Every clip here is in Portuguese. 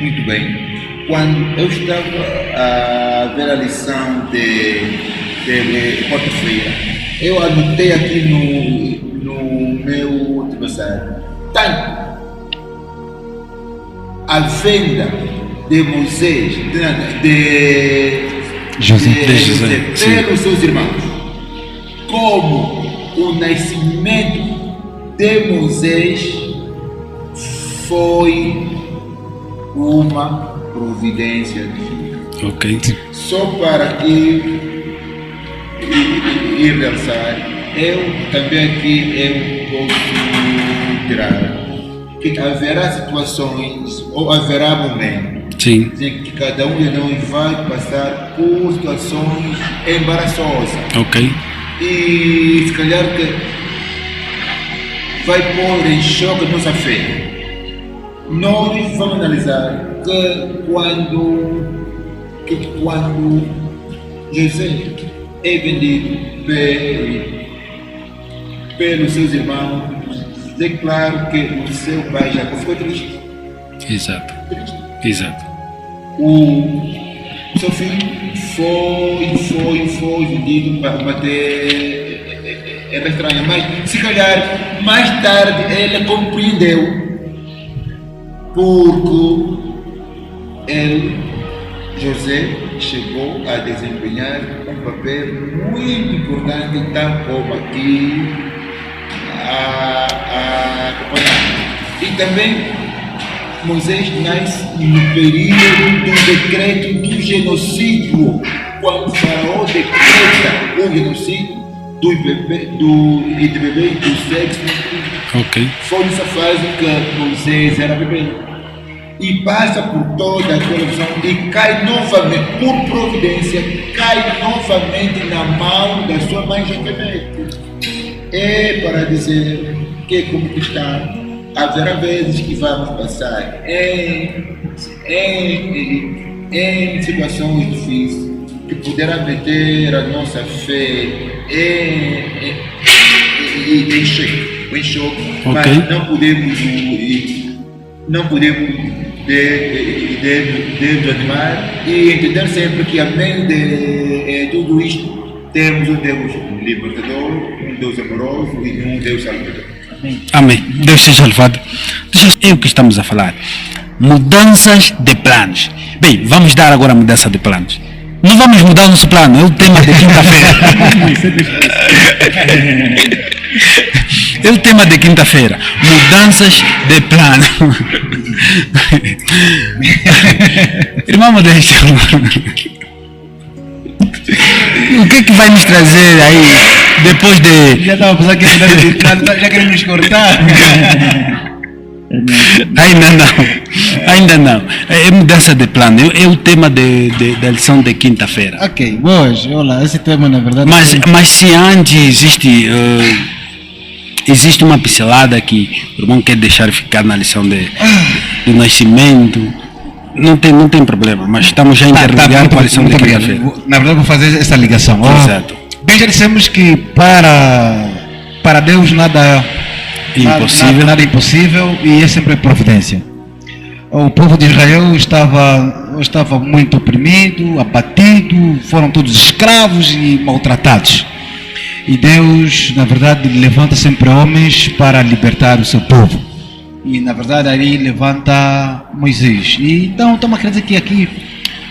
muito bem. Quando eu estava a ver a lição de quarta-feira, eu anotei aqui no meu adversário. Tanto a venda de Moisés, de José pelos seus irmãos, como o nascimento de Moisés foi uma providência divina. Ok. Só para que e realçar, eu também aqui posso tirar que haverá situações ou haverá momentos Sim. em que cada um de nós vai passar por situações embaraçosas. Ok. E se calhar que vai pôr em choque a nossa fé. Nós vamos analisar que quando José é vendido pelos seus irmãos, é claro que o seu pai já ficou triste. Exato. Exato. O seu filho foi vendido para bater. Era estranho, mas se calhar mais tarde ele compreendeu. Porque ele, José, chegou a desempenhar um papel muito importante, tal como aqui a acompanhar. E também Moisés nasce no período do decreto do genocídio, quando o faraó decreta o genocídio do bebê e do sexo. Ok. Foi nessa fase que Moisés era bebê e passa por toda aquela visão e cai novamente, por providência, cai novamente na mão da sua mãe Joquebede. É para dizer que, como cristão, haverá vezes que vamos passar em situações difíceis que poderá meter a nossa fé em choque, okay. Mas não podemos desanimar e entender sempre que, além de tudo isto, temos um Deus libertador, um Deus amoroso e um Deus salvador. Amém. Deus seja louvado. É o que estamos a falar. Mudanças de planos. Bem, vamos dar agora a mudança de planos. Não vamos mudar o nosso plano, é o tema de quinta-feira. É o tema de quinta-feira. Mudanças de plano. Irmão Modesto, o que é que vai nos trazer aí depois de... Já estava a pensar que mudança de plano, já querem nos cortar. Ainda não. É mudança de plano. É o tema da lição de quinta-feira. Ok, boas. Olha, esse tema na verdade... Mas se antes existe uma pincelada que o irmão quer deixar ficar na lição do nascimento, não tem problema, mas estamos já a interligar com a lição de quinta-feira. Na verdade vou fazer essa ligação. Exato. Bem, já dissemos que para Deus nada é impossível e é sempre providência. O povo de Israel estava muito oprimido, abatido, foram todos escravos e maltratados. E Deus, na verdade, levanta sempre homens para libertar o seu povo. E, na verdade, ali levanta Moisés. E, então, estamos a querer dizer que aqui,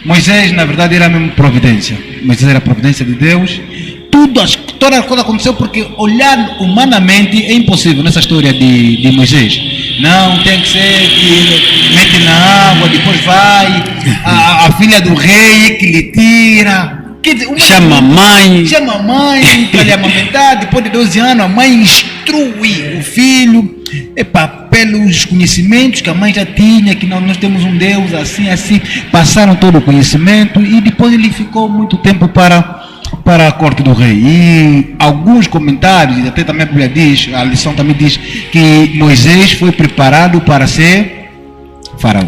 Moisés, na verdade, era mesmo providência. Moisés era a providência de Deus. Toda a coisa aconteceu porque, olhar humanamente, é impossível nessa história de Moisés. Não, tem que ser que mete na água, depois vai, a filha do rei que lhe tira... Chama a mãe para lhe amamentar. Depois de 12 anos a mãe instrui o filho pelos conhecimentos que a mãe já tinha, que nós temos um Deus assim, passaram todo o conhecimento e depois ele ficou muito tempo para a corte do rei. E alguns comentários, até também a Bíblia diz, a lição também diz que Moisés foi preparado para ser faraó.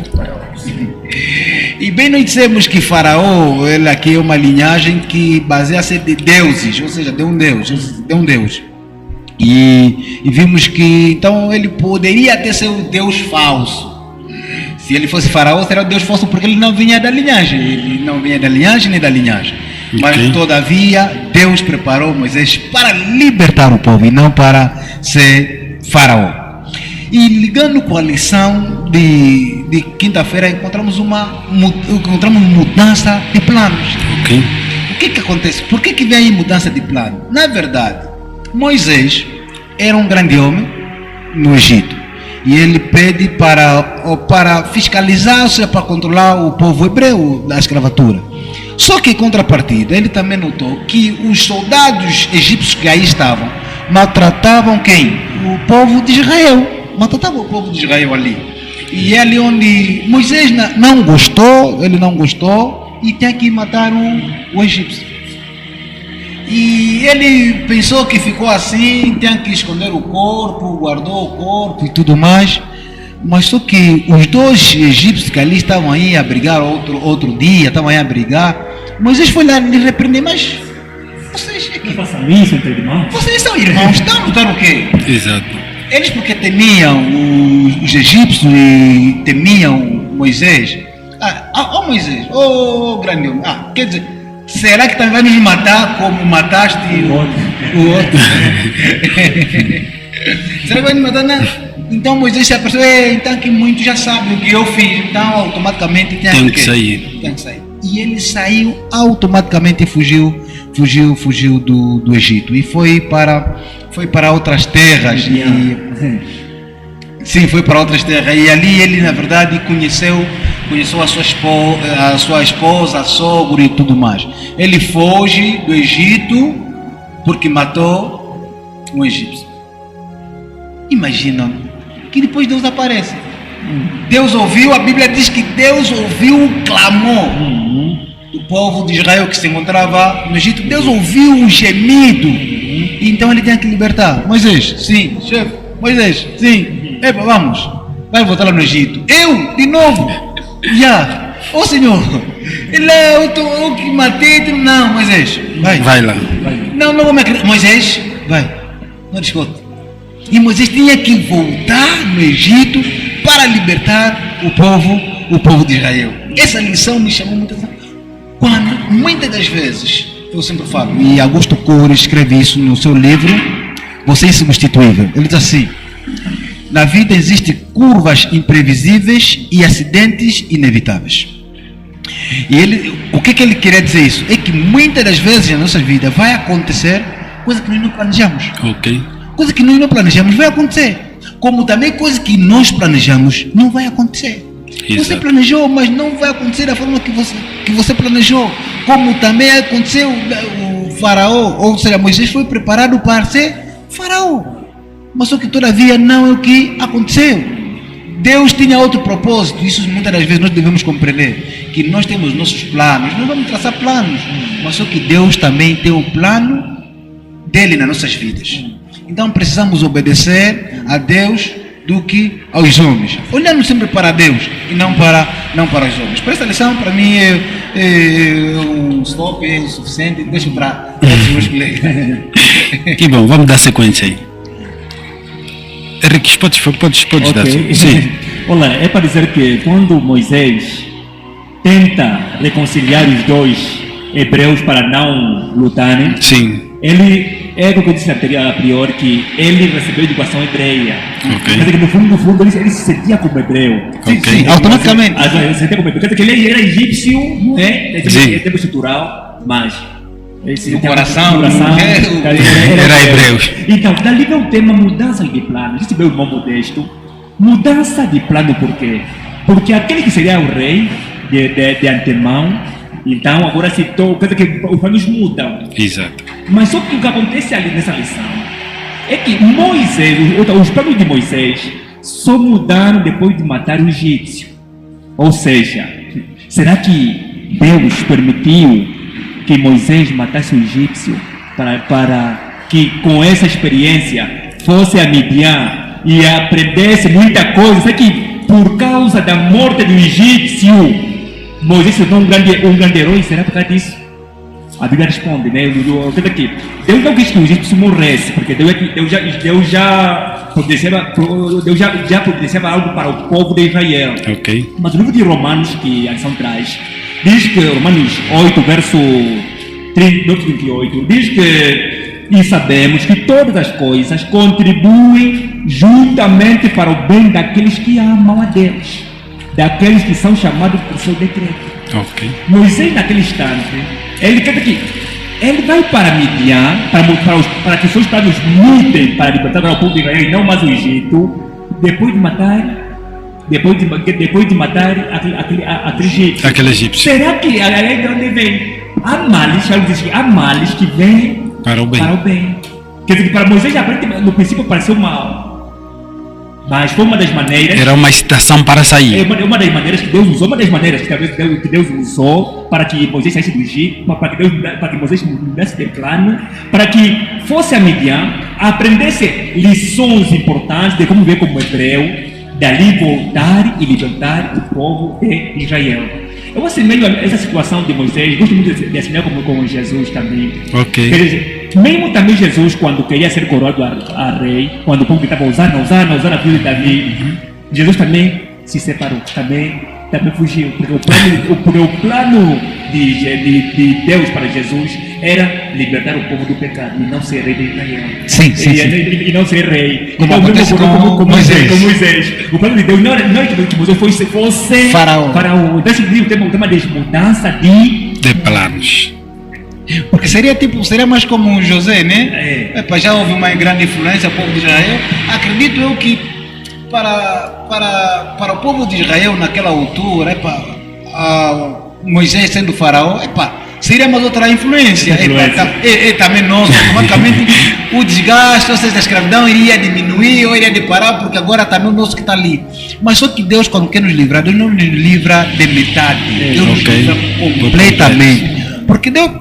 E bem nós dissemos que Faraó, ele aqui é uma linhagem que baseia-se de deuses, ou seja, de um Deus. E vimos que então ele poderia até ser um Deus falso. Se ele fosse faraó, seria o Deus falso, porque ele não vinha da linhagem. Ele não vinha da linhagem nem da linhagem. Mas, todavia, Deus preparou Moisés para libertar o povo e não para ser faraó. E ligando com a lição de quinta-feira, encontramos mudança de planos. Ok. O que acontece? Por que vem aí mudança de plano? Na verdade, Moisés era um grande homem no Egito. E ele pede para fiscalizar, ou seja, para controlar o povo hebreu da escravatura. Só que, em contrapartida, ele também notou que os soldados egípcios que aí estavam maltratavam quem? O povo de Israel. Maltratavam o povo de Israel ali. E é ali onde Moisés não gostou, ele não gostou e tem que matar o egípcio. E ele pensou que ficou assim, tinha que esconder o corpo, guardou o corpo e tudo mais. Mas só que os dois egípcios que ali estavam aí a brigar outro dia, estavam aí a brigar, Moisés foi lá lhe repreender, mas vocês não façam isso entre irmãos. Vocês são irmãos, estão a lutar o quê? Exato. Eles porque temiam os egípcios e temiam Moisés. Moisés, grande homem, quer dizer, será que também vai nos matar como mataste o outro? Será que vai nos matar? Não. Então Moisés se apercebeu, então que muito já sabe o que eu fiz, então automaticamente tem que sair. E ele saiu automaticamente e fugiu do Egito e foi para outras terras. Sim, foi para outras terras e ali ele na verdade conheceu a sua esposa, a sogra e tudo mais. Ele foge do Egito porque matou um egípcio. Imagina que depois Deus aparece. Deus ouviu, a Bíblia diz que Deus ouviu o clamor do povo de Israel que se encontrava no Egito. Deus ouviu o gemido. Então ele tem que libertar. Moisés, sim, chefe. Moisés, sim. Vamos. Vai voltar lá no Egito. Eu, de novo. Já. Senhor. Ele é eu que matei. Não, Moisés. Vai lá. Não vou me acreditar. Moisés, vai. Não discute. E Moisés tinha que voltar no Egito para libertar o povo de Israel. Essa lição me chamou muita atenção. Quando, muitas das vezes, eu sempre falo, e Augusto Cury escreve isso no seu livro, Você é Insubstituível. Ele diz assim: na vida existem curvas imprevisíveis e acidentes inevitáveis. E o que ele queria dizer isso? É que muitas das vezes na nossa vida vai acontecer coisa que nós não planejamos. Ok. Coisa que nós não planejamos vai acontecer. Como também coisa que nós planejamos não vai acontecer. Exato. Você planejou, mas não vai acontecer da forma que você planejou. Como também aconteceu o faraó, ou seja, Moisés foi preparado para ser faraó. Mas só que todavia não é o que aconteceu. Deus tinha outro propósito. Isso muitas das vezes nós devemos compreender. Que nós temos nossos planos, nós vamos traçar planos. Mas só que Deus também tem o plano dele nas nossas vidas. Então precisamos obedecer a Deus do que aos homens, olhando sempre para Deus e não para os homens. Por essa lição, para mim, um stop é o suficiente. Deixa para outros meus colegas. Que bom, vamos dar sequência aí. Henrique, podes dar. Sim. Olha, é para dizer que quando Moisés tenta reconciliar os dois hebreus para não lutarem, sim, ele é o que eu disse a priori, que ele recebeu educação hebreia. Okay. Quer dizer que no fundo ele se sentia como hebreu. Okay. Sim, automaticamente. Ele se sentia como hebreu. Quer dizer que ele era egípcio, né? Em termos estrutural, mas o coração era hebreu. Então, dali vem o tema mudança de plano. Existe bem o irmão Modesto. Mudança de plano por quê? Porque aquele que seria o rei de antemão, então agora citou, quer dizer que os planos mudam. Exato. Mas só que o que acontece ali nessa lição é que Moisés, os planos de Moisés só mudaram depois de matar o egípcio. Ou seja, será que Deus permitiu que Moisés matasse o egípcio para que com essa experiência fosse a Midian e aprendesse muita coisa? Será que por causa da morte do egípcio Moisés se tornou um grande herói? Será por causa disso? A Bíblia responde, né? Deus não quis que o egípcio morresse, porque Deus já Deus já providenciava algo para o povo de Israel. Ok. Mas o livro de Romanos, que a lição traz, diz que, Romanos 8, verso 38, diz que, e sabemos que todas as coisas contribuem juntamente para o bem daqueles que amam a Deus, daqueles que são chamados por seu decreto. Ok. Moisés, naquele instante, ele canta que ele vai para Midian, para que seus planos mudem para libertar o povo de Israel e não mais o Egito, depois de matar aquele egípcio. Aquele egípcio. Será que aí de onde vem? Há males que vêm Para o bem. Quer dizer que para Moisés, aparentemente, no princípio pareceu mal, mas foi uma das maneiras. Era uma excitação para sair. Uma das maneiras que Deus usou, que Deus usou para que Moisés saísse do Egito, para que Moisés mudasse de plano, para que fosse a Midian, aprendesse lições importantes de como ver como hebreu, dali voltar e libertar o povo de Israel. Eu assemelho essa situação de Moisés, gosto muito de assemelhar com Jesus também. Ok. Quer dizer, mesmo também Jesus, quando queria ser coroado a rei, quando o povo estava usando a filha de Davi, Jesus também se separou, também fugiu. Porque o plano de Deus para Jesus era libertar o povo do pecado e não ser rei de Israel. Sim. E não ser rei. Como acontece com Moisés. O plano de Deus não era que Moisés fosse Faraó. Então esse livro tem um tema de mudança De planos. Porque seria mais como José, né? Epa, já houve uma grande influência ao povo de Israel. Acredito eu que para o povo de Israel naquela altura, Moisés sendo faraó, seria mais outra influência. Também nós, automaticamente, o desgaste, ou seja, da escravidão iria diminuir ou iria parar, porque agora também o nosso que está ali. Mas só que Deus, quando quer nos livrar, Deus não nos livra de metade, Deus nos livra completamente. Porque Deus,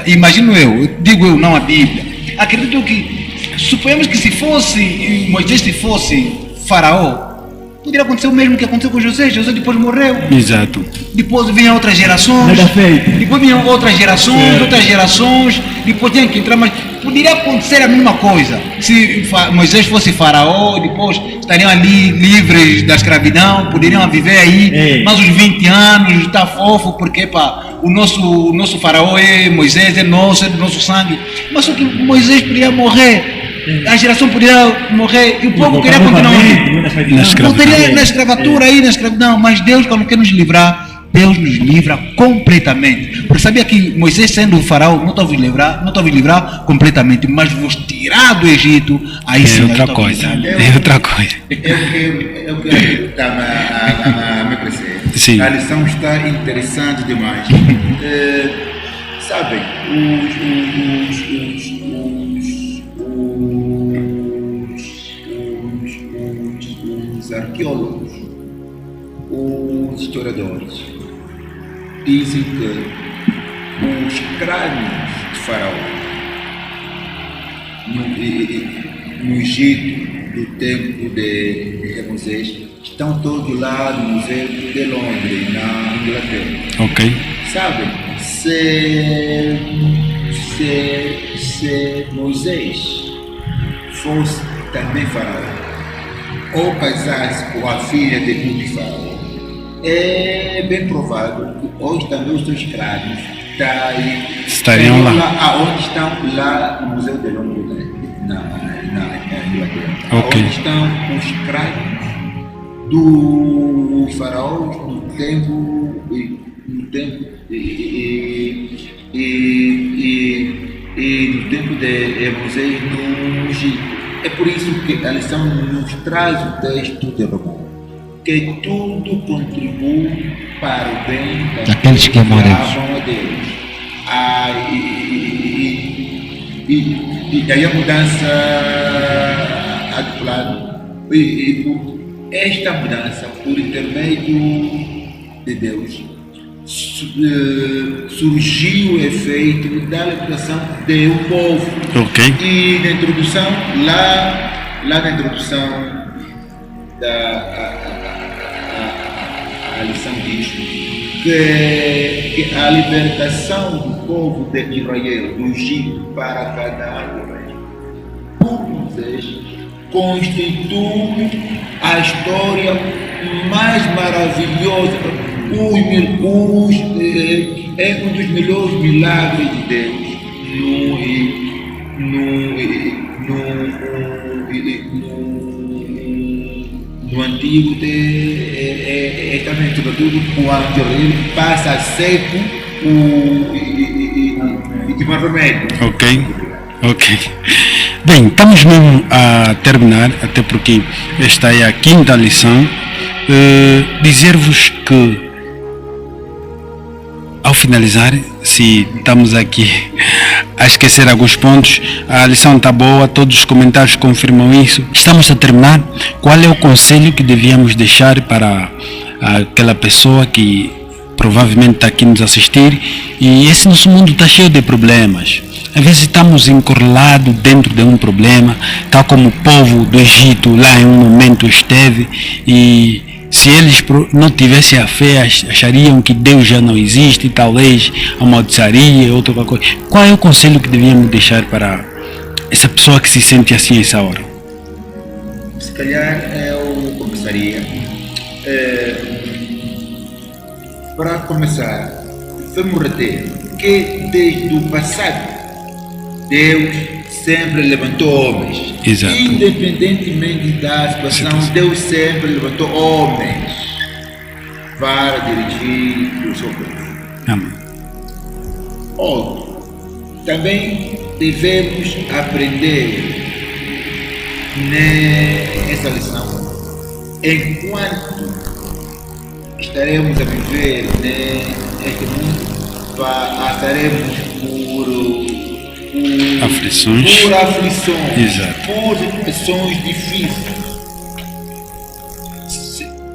imagino eu, digo eu, não a Bíblia, acredito que, suponhamos que se fosse Moisés, se fosse faraó, poderia acontecer o mesmo que aconteceu com José. José depois morreu. Exato. Depois vinham outras gerações. Nada feito. Depois vinham outras gerações. Depois tinha que entrar, mas poderia acontecer a mesma coisa. Se Moisés fosse faraó, depois estariam ali livres da escravidão, poderiam viver aí mais uns 20 anos, está fofo, porque o nosso faraó é Moisés, é do nosso sangue. Mas só que Moisés poderia morrer. A geração poderia morrer e o povo queria continuar na escravatura aí, na escravidão. Mas Deus, quando quer nos livrar, Deus nos livra completamente. Porque sabia que Moisés, sendo o faraó, não estava a livrar completamente, mas vos tirar do Egito, aí sim. Outra coisa. Eu quero dar a me crescer. Sim. A lição está interessante demais. Sabem, os arqueólogos, os historiadores, dizem que os crânios de Faraó no Egito do tempo de Moisés estão todos lá no Museu de Londres, na Inglaterra. Ok. Sabem, se Moisés fosse também faraó, ou casasse com a filha de Potifar, é bem provável que hoje também os seus crânios estariam lá. Aonde estão lá no Museu de Londres, né? na Inglaterra. Ok. Onde estão os crânios do faraó no tempo e no tempo de Moisés no Egito. É por isso que a lição nos traz o texto de Romão, que tudo contribui para o bem daqueles que amam a Deus. E daí a mudança de plano. Esta mudança, por intermédio de Deus, surgiu o efeito da libertação do povo. Ok. E na introdução, lá na introdução a lição diz que a libertação do povo de Israel do Egito para Canaã por Moisés constitui a história mais maravilhosa, é um dos melhores milagres de Deus no Antigo Testamento, sobretudo quando ele passa seco e de remédio. Ok. Bem, estamos mesmo a terminar, até porque esta é a 5ª lição. Dizer-vos que, ao finalizar, se estamos aqui a esquecer alguns pontos, a lição está boa, todos os comentários confirmam isso. Estamos a terminar. Qual é o conselho que devíamos deixar para aquela pessoa que provavelmente está aqui nos assistir? E esse nosso mundo está cheio de problemas. Às vezes estamos encurralados dentro de um problema, tal como o povo do Egito lá em um momento esteve, e se eles não tivessem a fé, achariam que Deus já não existe, talvez amaldiçaria, outra coisa. Qual é o conselho que devíamos deixar para essa pessoa que se sente assim nessa hora? Se calhar eu começaria. Para começar, vamos reter que desde o passado Deus sempre levantou homens. Exato. Independentemente da situação, Deus sempre levantou homens para dirigir o seu povo. Amém. Outro, também devemos aprender nessa lição, enquanto estaremos a viver neste mundo, passaremos por aflições. Exato. Por situações difíceis.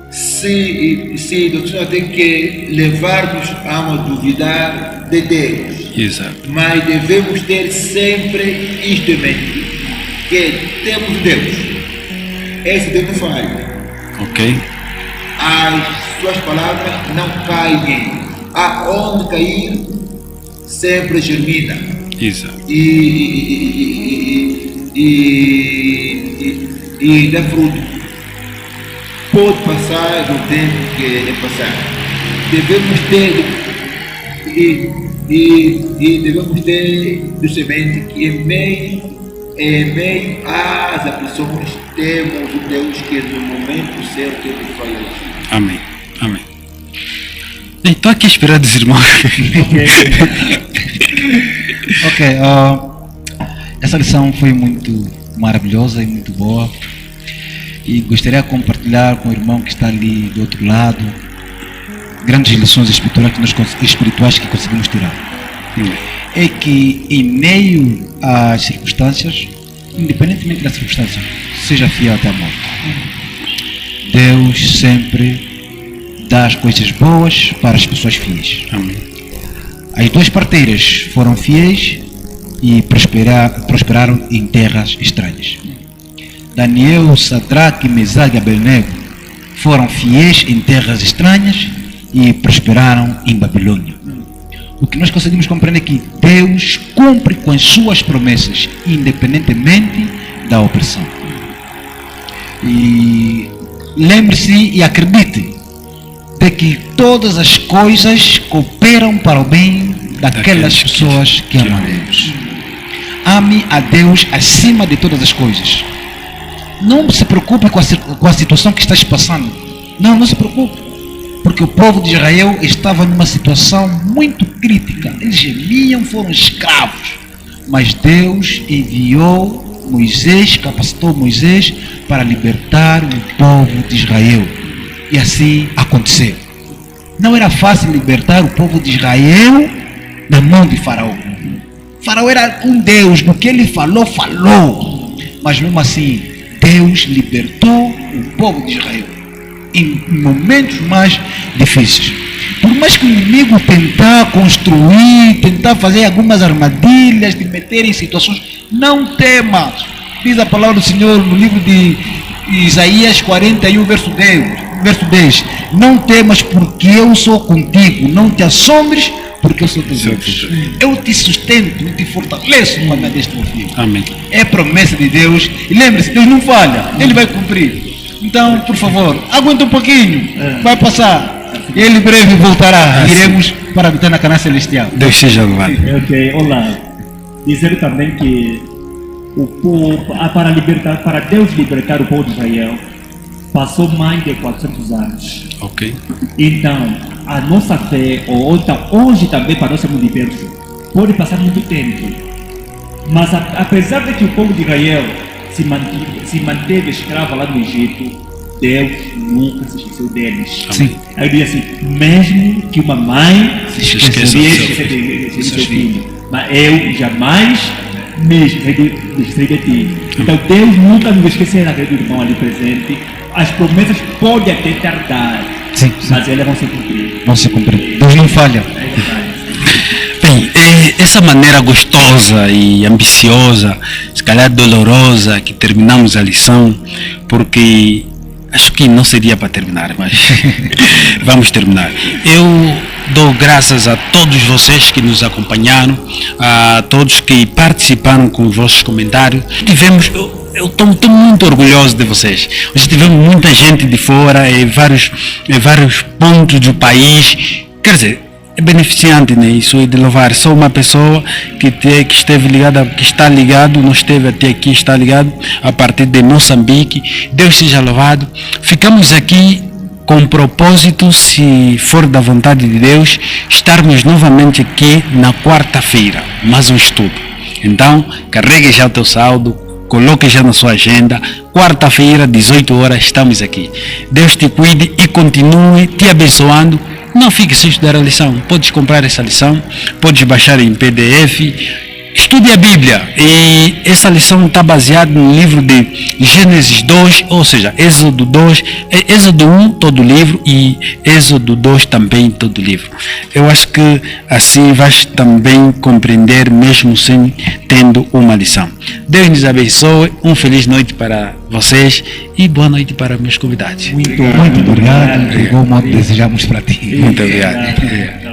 Se nós temos que levar-nos a duvidar de Deus. Exato. Mas devemos ter sempre isto em mente, que temos Deus. Esse Deus não falha. Ok. As suas palavras não caem. Aonde cair, sempre germina. Exato. E dá fruto. Pode passar o tempo que é passar. Devemos ter devemos ter do semente que em meio às aflições temos o Deus que no momento certo ele vai agir. Amém. Amém. Estou aqui esperando os irmãos. Ok, essa lição foi muito maravilhosa e muito boa, e gostaria de compartilhar com o irmão que está ali do outro lado grandes lições espirituais que conseguimos tirar. É que em meio às circunstâncias, independentemente das circunstâncias, seja fiel até a morte. Deus sempre dá as coisas boas para as pessoas fiéis. Amém. As duas parteiras foram fiéis e prosperaram em terras estranhas. Daniel, Sadraque, Mesaque e Abednego foram fiéis em terras estranhas e prosperaram em Babilônia. O que nós conseguimos compreender é que Deus cumpre com as suas promessas, independentemente da opressão. E lembre-se e acredite de que todas as coisas cooperam para o bem daquelas pessoas que amam a Deus. Ame a Deus acima de todas as coisas. Não se preocupe com a situação que estás passando. Não se preocupe. Porque o povo de Israel estava numa situação muito crítica. Eles gemiam, foram escravos. Mas Deus enviou Moisés, capacitou Moisés para libertar o povo de Israel. E assim aconteceu. Não era fácil libertar o povo de Israel da mão de Faraó. Faraó era um Deus, do que ele falou, falou. Mas mesmo assim, Deus libertou o povo de Israel em momentos mais difíceis. Por mais que o inimigo tentar construir, tentar fazer algumas armadilhas, de meter em situações, não temas. Diz a palavra do Senhor no livro de Isaías 41, verso 10. Não temas, porque eu sou contigo. Não te assombres, porque eu sou teu Deus. Eu te sustento, eu te fortaleço no caminho deste meu filho. Amém. É promessa de Deus. E lembre-se, Deus não falha, Ele vai cumprir. Então, por favor, aguenta um pouquinho, vai passar. Ele breve voltará. Iremos para habitar na Canaã Celestial. Deus seja louvado. Ok, olá. Dizer também que o povo, para Deus libertar o povo de Israel, passou mais de 400 anos. Ok. Então, a nossa fé, hoje também para nós sermos libertos, pode passar muito tempo. Mas apesar de que o povo de Israel se manteve escravo lá no Egito, Deus nunca se esqueceu deles. Sim. Aí diz assim, mesmo que uma mãe se esqueça esqueça de seu filho, mas eu jamais me esquecerei de ti. Então Deus nunca nos esquecerá, do irmão ali presente. As promessas podem até tardar, Sim, mas elas vão se cumprir. Vão se cumprir. Deus não falha. É verdade. Bem, essa maneira gostosa e ambiciosa, se calhar dolorosa, que terminamos a lição, porque acho que não seria para terminar, mas vamos terminar. Eu dou graças a todos vocês que nos acompanharam, a todos que participaram com os vossos comentários. Eu estou muito orgulhoso de vocês. Hoje tivemos muita gente de fora, em vários pontos do país. Quer dizer, é beneficiante, né? Isso é de louvar. Só uma pessoa que esteve ligada, que está ligado, não esteve até aqui, está ligado a partir de Moçambique. Deus seja louvado. Ficamos aqui com o propósito, se for da vontade de Deus, estarmos novamente aqui na quarta-feira, mais um estudo. Então, carregue já o teu saldo, coloque já na sua agenda. Quarta-feira, 18 horas, estamos aqui. Deus te cuide e continue te abençoando. Não fique sem estudar a lição. Podes comprar essa lição, podes baixar em PDF. Estude a Bíblia. E essa lição está baseada no livro de Gênesis 2, ou seja, Êxodo 2, Êxodo 1, todo o livro, e Êxodo 2 também, todo o livro. Eu acho que assim vais também compreender, mesmo sem tendo uma lição. Deus nos abençoe. Feliz noite para vocês e boa noite para meus convidados. Muito obrigado. De bom modo desejamos para ti. Muito obrigado.